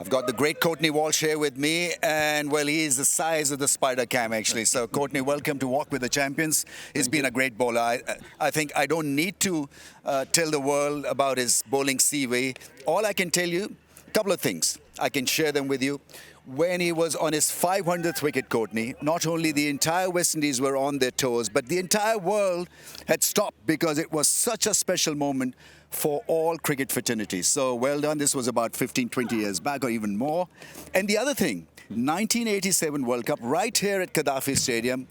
I've got the great Courtney Walsh here with me, and well, he is the size of the spider cam, actually. So, Courtney, welcome to Walk with the Champions. He's been a great bowler. I think I don't need to tell the world about his bowling CV. All I can tell you, a couple of things. I can share them with you. When he was on his 500th wicket, Courtney, not only the entire West Indies were on their toes, but the entire world had stopped because it was such a special moment for all cricket fraternities. So well done. This was about 15, 20 years back or even more. And the other thing, 1987 World Cup, right here at Gaddafi Stadium,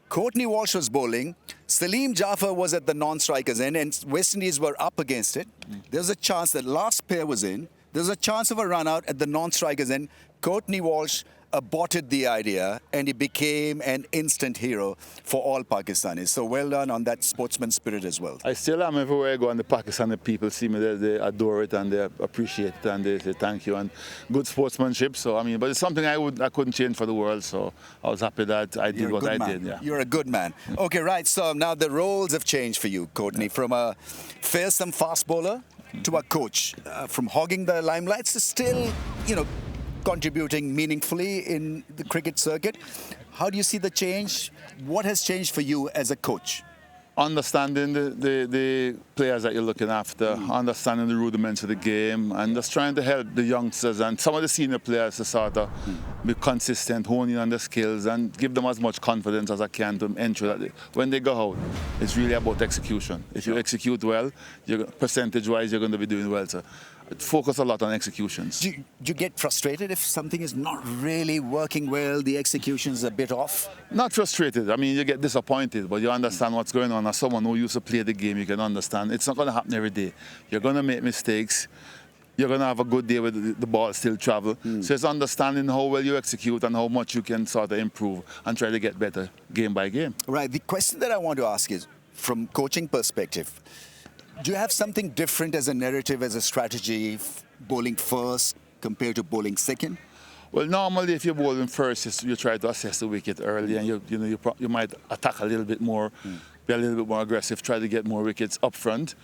Courtney Walsh was bowling. Salim Jaffer was at the non-strikers end, and West Indies were up against it. There's a chance that last pair was in. There's a chance of a run out at the non-strikers end. Courtney Walsh aborted the idea, and he became an instant hero for all Pakistanis. So well done on that sportsman spirit as well. I still am everywhere I go, and the Pakistani people see me, they adore it and they appreciate it and they say thank you and good sportsmanship. So I mean, but it's something I couldn't change for the world. So I was happy that I did what I did. Yeah. You're a good man. Okay, right. So now the roles have changed for you, Courtney, from a fearsome fast bowler to a coach, from hogging the limelight to still, contributing meaningfully in the cricket circuit. How do you see the change? What has changed for you as a coach? Understanding the players that you're looking after, understanding the rudiments of the game, and just trying to help the youngsters and some of the senior players to sort of be consistent, hone in on their skills, and give them as much confidence as I can to ensure that when they go out, it's really about execution. If you execute well, percentage-wise, you're going to be doing well. So focus a lot on executions. Do you get frustrated if something is not really working well, the execution is a bit off? Not frustrated. I mean, you get disappointed, but you understand what's going on. As someone who used to play the game, you can understand. It's not going to happen every day. You're going to make mistakes. You're going to have a good day with the ball still travel. So it's understanding how well you execute and how much you can sort of improve and try to get better game by game. Right. The question that I want to ask is, from coaching perspective, do you have something different as a narrative, as a strategy, bowling first compared to bowling second? Well, normally if you're bowling first, you try to assess the wicket early, and you might attack a little bit more, be a little bit more aggressive, try to get more wickets up front.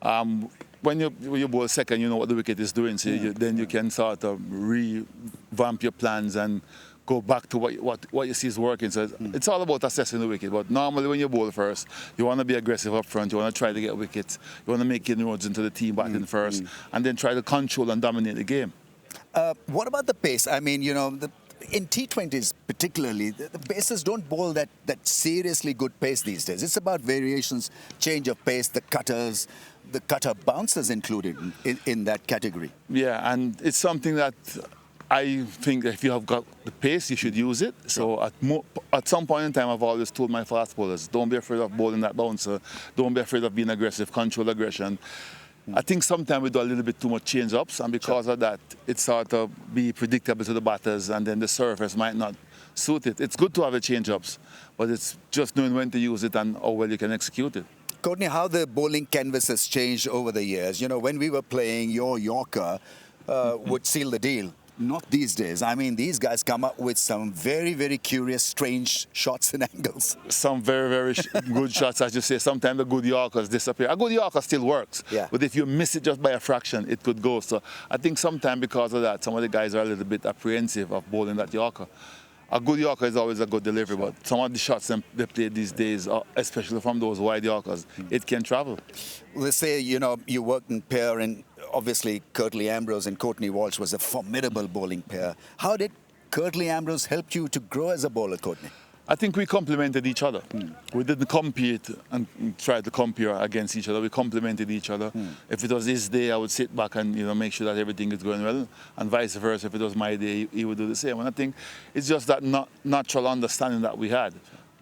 When you bowl second, you know what the wicket is doing, so then you can sort of revamp your plans and go back to what you see is working. So it's all about assessing the wicket. But normally when you bowl first, you want to be aggressive up front. You want to try to get wickets. You want to make inroads into the team batting first, and then try to control and dominate the game. What about the pace? I mean, in T20s particularly, the pacers don't bowl that seriously good pace these days. It's about variations, change of pace, the cutters, the cutter bouncers included in that category. Yeah, and it's something that I think if you have got the pace, you should use it. So at some point in time, I've always told my fast bowlers, don't be afraid of bowling that bouncer. Don't be afraid of being aggressive, control aggression. I think sometimes we do a little bit too much change-ups, and because of that, it's sort of be predictable to the batters, and then the surface might not suit it. It's good to have a change-ups, but it's just knowing when to use it and how well you can execute it. Courtney, how the bowling canvas has changed over the years. When we were playing, your Yorker would seal the deal. Not these days. I mean, these guys come up with some very, very curious, strange shots and angles. Some very, very good shots, as you say. Sometimes the good Yorkers disappear. A good Yorker still works. Yeah. But if you miss it just by a fraction, it could go. So I think sometimes because of that, some of the guys are a little bit apprehensive of bowling that Yorker. A good Yorker is always a good delivery, but some of the shots they play these days, especially from those wide Yorkers, it can travel. Let's say, you worked in pair, and obviously Curtly Ambrose and Courtney Walsh was a formidable bowling pair. How did Curtly Ambrose help you to grow as a bowler, Courtney? I think we complemented each other. We didn't compete and try to compare against each other. We complemented each other. If it was his day, I would sit back and make sure that everything is going well, and vice versa. If it was my day, he would do the same. And I think it's just that natural understanding that we had.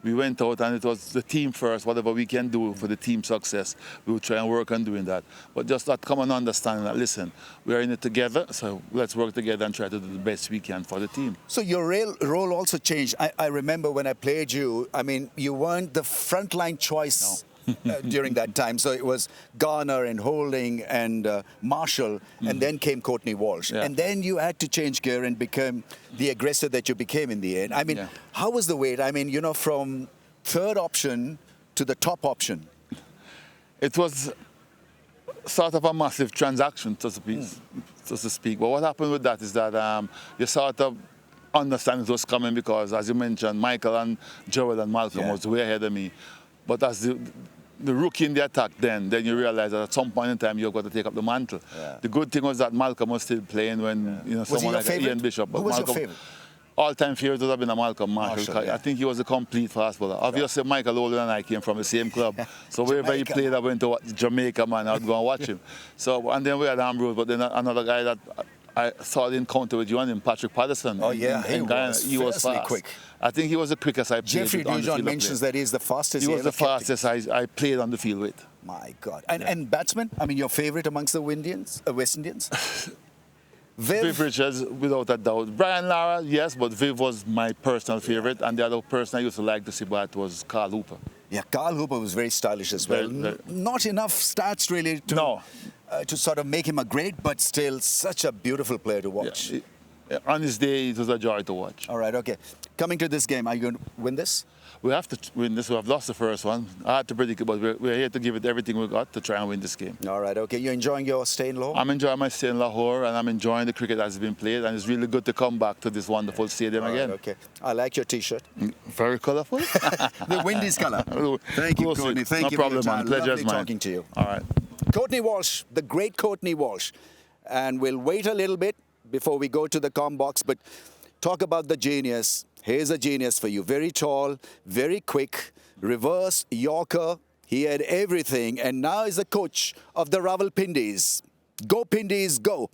We went out and it was the team first. Whatever we can do for the team success, we would try and work on doing that. But just that common understanding that, listen, we are in it together, so let's work together and try to do the best we can for the team. So your role also changed. I remember when I played you, I mean, you weren't the frontline choice. No. During that time. So it was Garner and Holding and Marshall, and then came Courtney Walsh. Yeah. And then you had to change gear and become the aggressor that you became in the end. I mean, how was the weight? I mean, from third option to the top option. It was sort of a massive transaction, so to speak. so to speak. But what happened with that is that you sort of understand it was coming because, as you mentioned, Michael and Joel and Malcolm was way ahead of me. But as the rookie in the attack then you realize that at some point in time you've got to take up the mantle. Yeah. The good thing was that Malcolm was still playing when someone like Ian Bishop. Who was your favorite? All-time favorite would have been a Malcolm Marshall. I think he was a complete fast bowler. Obviously, Michael Olin and I came from the same club. So wherever he played, I went to Jamaica, man. I would go and watch him. So, and then we had Ambrose, but then another guy that I saw the encounter with you and him, Patrick Patterson. Oh, yeah. He was fast. Quick. I think he was the quickest I played Jeffrey Dujon mentions that he's the fastest. He was the fastest I played on the field with. My God. And batsman? I mean, your favorite amongst the West Indians? Viv Richards, without a doubt. Brian Lara, yes, but Viv was my personal favorite. And the other person I used to like to see bat was Carl Hooper. Yeah, Carl Hooper was very stylish as well. Not enough stats really to sort of make him a great, but still such a beautiful player to watch. Yeah, on his day, it was a joy to watch. All right, okay. Coming to this game, are you going to win this? We have to win this. We have lost the first one. I had to predict it, but we're here to give it everything we got to try and win this game. All right, okay. You're enjoying your stay in Lahore? I'm enjoying my stay in Lahore, and I'm enjoying the cricket that's been played, and it's really good to come back to this wonderful stadium again. Right, okay. I like your T-shirt. Very colourful. The Windies colour. Thank you, Courtney. Thank you for your time. Lovely talking to you. All right. Courtney Walsh, the great Courtney Walsh. And we'll wait a little bit before we go to the comm box, but talk about the genius. Here's a genius for you. Very tall, very quick, reverse Yorker. He had everything, and now is the coach of the Rawalpindis. Go Pindies, go!